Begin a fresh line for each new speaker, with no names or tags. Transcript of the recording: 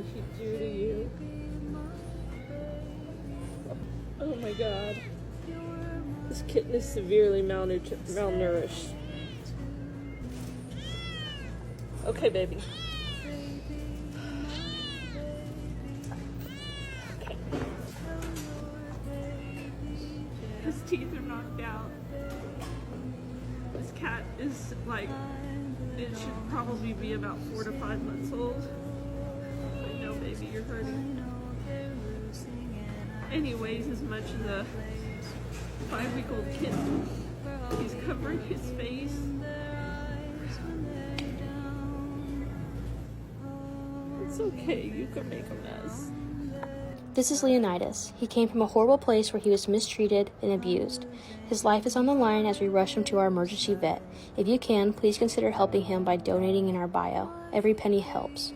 did he do to you? Oh my God. This kitten is severely malnourished. Okay, baby. Okay. His teeth are knocked out. This cat is like, it should probably be about 4 to 5 months old. I know, baby, you're hurting. And he weighs as much as a 5-week-old kitten. He's covering his face. It's okay, you can make a mess.
This is Leonidas. He came from a horrible place where he was mistreated and abused. His life is on the line as we rush him to our emergency vet. If you can, please consider helping him by donating in our bio. Every penny helps.